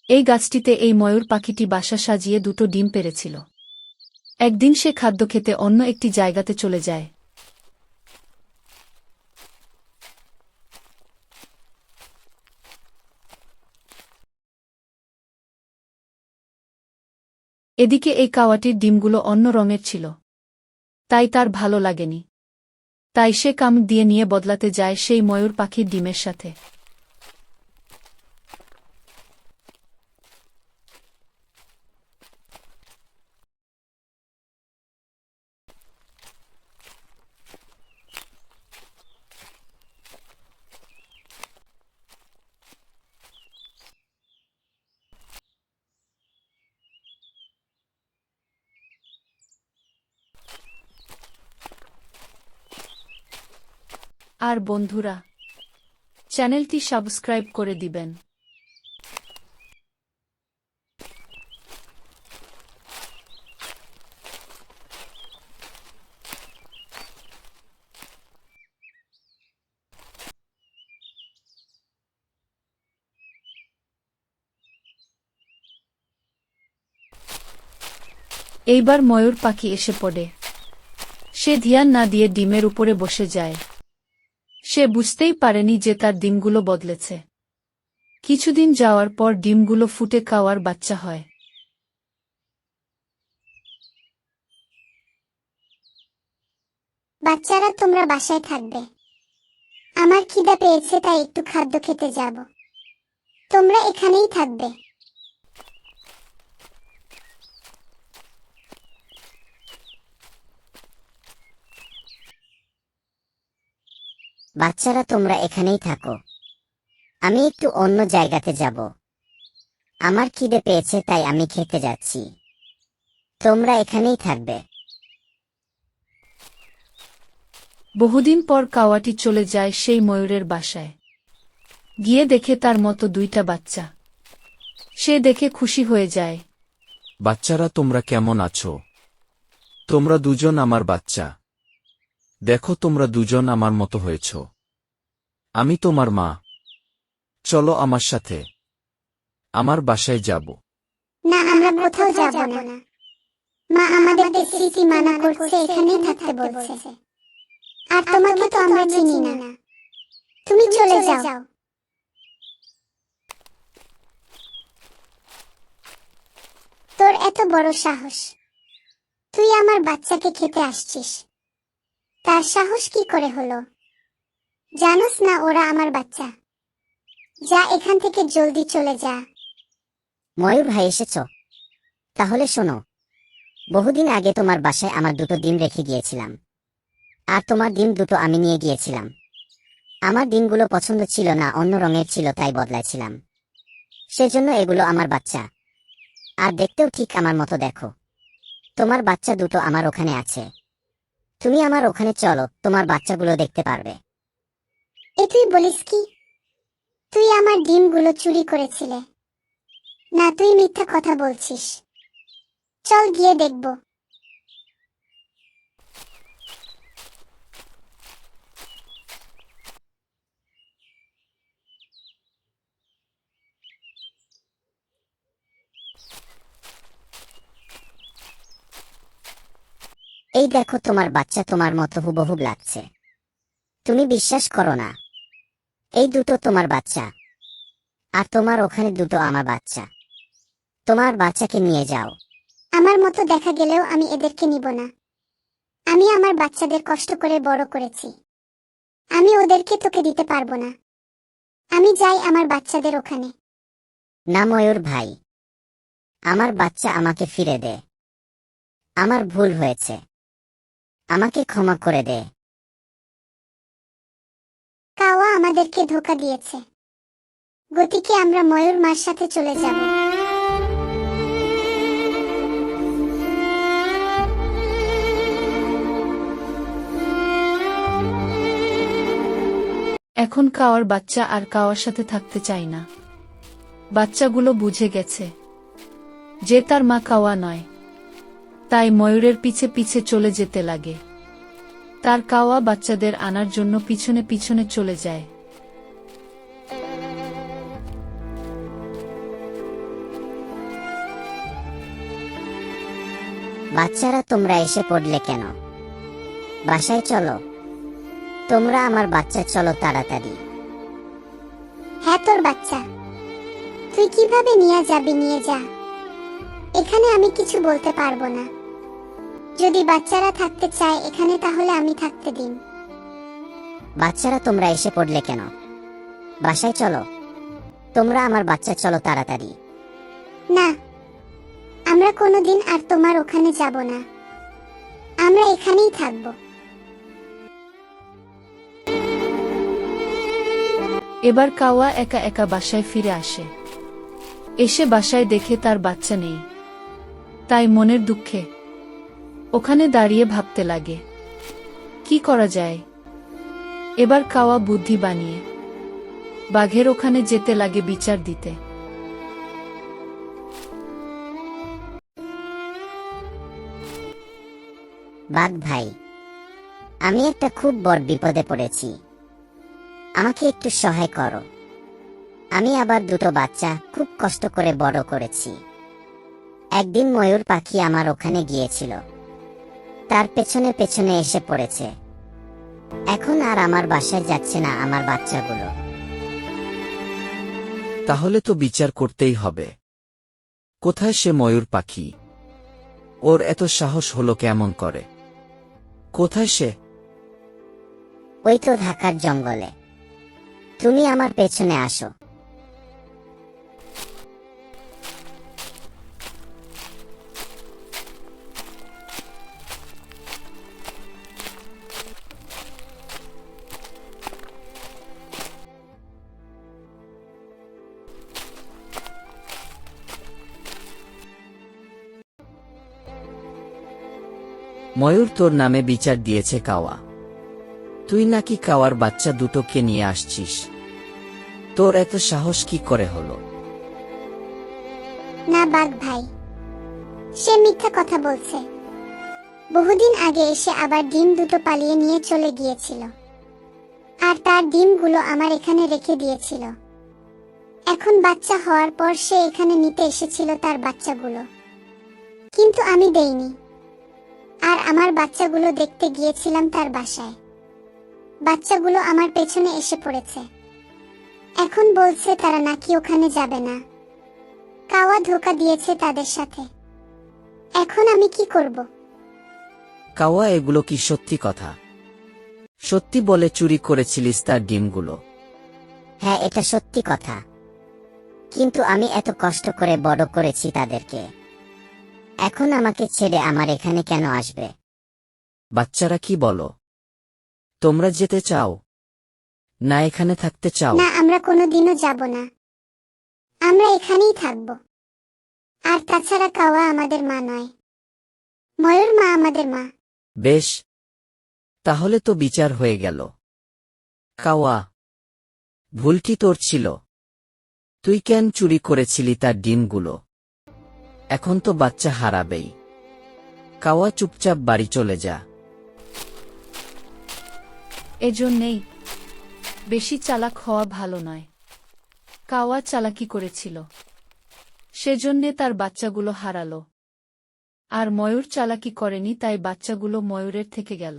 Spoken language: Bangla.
এই গাছটিতে এই ময়ূর পাখিটি বাসা সাজিয়ে দুটো ডিম পেড়েছিল। একদিন সে খাদ্য খেতে অন্য একটি জায়গাতে চলে যায়। এদিকে এই কাওয়াটির ডিমগুলো অন্য রঙের ছিল, তাই তার ভালো লাগেনি। তাই সে কাম দিয়ে নিয়ে বদলাতে যায় সেই ময়ূর পাখির ডিমের সাথে। আর বন্ধুরা, চ্যানেলটি সাবস্ক্রাইব করে দিবেন। এইবার ময়ূর পাখি এসে পড়ে। সে ধ্যান না দিয়ে ডিমের উপরে বসে যায়। সে বুঝতেই পারেনি যে তার ডিমগুলো বদলেছে। কিছুদিন যাওয়ার পর ডিমগুলো ফুটে কাওয়ার বাচ্চা হয়। বাচ্চারা, তোমরা বাসায় থাকবে। আমার খিদা পেয়েছে, তাই একটু খাদ্য খেতে যাব। তোমরা এখানেই থাকবে। বাচ্চারা, তোমরা এখানেই থাকো। আমি একটু অন্য জায়গাতে যাব। আমার খিদে পেয়েছে, তাই আমি খেতে যাচ্ছি। তোমরা এখানেই থাকবে। বহুদিন পর কাওয়াটি চলে যায় সেই ময়ূরের বাসায়। গিয়ে দেখে তার মতো দুইটা বাচ্চা। সে দেখে খুশি হয়ে যায়। বাচ্চারা, তোমরা কেমন আছো? তোমরা দুজন আমার বাচ্চা। দেখো, তোমরা দুজন আমার মতো হয়েছ। আমি তোমার মা। চলো আমার সাথে। আমার বাসায় যাব। না, আমরা কোথাও যাব না। মা আমাদেরকে স্মৃতি মানা করছে, এখানেই থাকতে বলছে। আর তোমাকে তো আমরা চিনি না। তুমি চলে যাও। তোর এত বড় সাহস! তুই আমার বাচ্চাকে খেতে আসছিস। তার সাহস কি করে হলো? জানোস না ওরা আমার বাচ্চা? যা, এখান থেকে জলদি চলে যা। ময়ূর ভাই এসেছ? তাহলে শোনো, বহুদিন আগে তোমার বাসায় আমার দুটো ডিম রেখে গিয়েছিলাম। আর তোমার ডিম দুটো আমি নিয়ে গিয়েছিলাম। আমার ডিমগুলো পছন্দ ছিল না, অন্য রঙের ছিল, তাই বদলাইছিলাম। সেজন্য এগুলো আমার বাচ্চা। আর দেখতেও ঠিক আমার মতো। দেখো, তোমার বাচ্চা দুটো আমার ওখানে আছে। তুমি আমার ওখানে চলো, তোমার বাচ্চাগুলো দেখতে পারবে। এ তুই বলিস কি? তুই আমার ডিমগুলো চুরি করেছিলে? না, তুই মিথ্যা কথা বলছিস। চল গিয়ে দেখব। এই দেখো, তোমার বাচ্চা তোমার মতো হুবহু লাগছে। তুমি বিশ্বাস করো না? এই দুটো তোমার বাচ্চা। আর তোমার ওখানে দুটো আমার বাচ্চা। তোমার বাচ্চাকে নিয়ে যাও। আমার মতো দেখা গেলেও আমি এদেরকে নিব না। আমি আমার বাচ্চাদের কষ্ট করে বড় করেছি। আমি ওদেরকে তোকে দিতে পারবো না। আমি যাই আমার বাচ্চাদের ওখানে। না ময়ূর ভাই, আমার বাচ্চা আমাকে ফিরে দে। আমার ভুল হয়েছে, আমাকে ক্ষমা করে দে। কাওয়া আমাদেরকে ধোঁকা দিয়েছে। গতিকে আমরা ময়ূর মার সাথে চলে যাব। এখন কাওয়ার বাচ্চা আর কাওয়ার সাথে থাকতে চায় না। বাচ্চাগুলো বুঝে গেছে যে তার মা কাওয়া নয়। তাই ময়ূরের পিছে পিছে চলে যেতে লাগে। তার কাওয়া বাচ্চাদের আনার জন্য পিছনে পিছনে চলে যায়। বাচ্চারা তোমরা এসে পড়লে কেন? বাসায় চলো। তোমরা আমার বাচ্চা, চলো তাড়াতাড়ি। হ্যাঁ, তোর বাচ্চা তুই কিভাবে নিয়ে যাবি? নিয়ে যা, এখানে আমি কিছু বলতে পারবো না। যদি বাচ্চারা থাকতে চায় এখানে তাহলে আমি থাকতে দিন। বাচ্চারা তোমরা এসে পড়লে কেন? বাসায় চলো। তোমরা আমার বাচ্চা, চলো তাড়াতাড়ি। না, আমরা কোনোদিন আর তোমার ওখানে যাব না, আমরা এখানেই থাকবো। এবার কাওয়া একা একা বাসায় ফিরে আসে। এসে বাসায় দেখে তার বাচ্চা নেই। তাই মনের দুঃখে ওখানে দাঁড়িয়ে ভাবতে লাগে, কি করা যায়। এবার কাওয়া বুদ্ধি বানিয়ে বাঘের ওখানে যেতে লাগে বিচার দিতে। বাঘ ভাই, আমি একটা খুব বড় বিপদে পড়েছি, আমাকে একটু সহায় করো। আমি আবার দুটো বাচ্চা খুব কষ্ট করে বড় করেছি। একদিন ময়ূর পাখি আমার ওখানে গিয়েছিল, তার পেছনে পেছনে এসে পড়েছে। এখন আর আমার বাসায় যাচ্ছে না আমার বাচ্চাগুলো। তাহলে তো বিচার করতেই হবে। কোথায় সে ময়ূর পাখি? ওর এত সাহস হলো কেমন করে? কোথায় সে? ওই তো ঢাকার জঙ্গলে। তুমি আমার পেছনে আসো। ময়ূর তোর নামে বিচার দিয়েছে কাওয়া। তুই নাকি কাওয়ার বাচ্চা দুটোকে নিয়ে আসছিস। তোর এত সাহস কি করে হলো? না বাঘ ভাই, সে মিথ্যা কথা বলছে। বহুদিন আগে এসে আবার ডিম দুটো পালিয়ে নিয়ে চলে গিয়েছিল, আর তার ডিমগুলো আমার এখানে রেখে দিয়েছিল। এখন বাচ্চা হওয়ার পর সে এখানে নিতে এসেছিল তার বাচ্চাগুলো, কিন্তু আমি দেইনি। আর আমার বাচ্চাগুলো দেখতে গিয়েছিলাম তার বাসায়, বাচ্চাগুলো আমার পেছনে এসে পড়েছে। এখন বলছে তারা নাকি ওখানে যাবে না। কাওয়া ধোঁকা দিয়েছে তাদের সাথে। এখন আমি কি করব? কাওয়া, এগুলো কি সত্যি কথা? সত্যি বলে চুরি করেছিলিস তার ডিমগুলো? হ্যাঁ, এটা সত্যি কথা, কিন্তু আমি এত কষ্ট করে বড় করেছি তাদেরকে। এখন আমাকে ছেড়ে আমার এখানে কেন আসবে? বাচ্চারা কি বলো? তোমরা যেতে চাও না এখানে থাকতে চাও? না, আমরা কোনোদিনও যাব না, আমরা এখানেই থাকব। আর তাছাড়া কাওয়া আমাদের মা নয়, ময়ূর মা আমাদের মা। বেশ, তাহলে তো বিচার হয়ে গেল। কাওয়া, ভুলটি তোর ছিল। তুই কেন চুরি করেছিলি তার ডিমগুলো? এখন তো বাচ্চা হারাবেই। কাওয়া, চুপচাপ বাড়ি চলে যা। এজন্যেই বেশি চালাক হওয়া ভালো নয়। কাওয়া চালাকি করেছিল, সেজন্যে তার বাচ্চাগুলো হারালো। আর ময়ূর চালাকি করেনি, তাই বাচ্চাগুলো ময়ূরের থেকে গেল।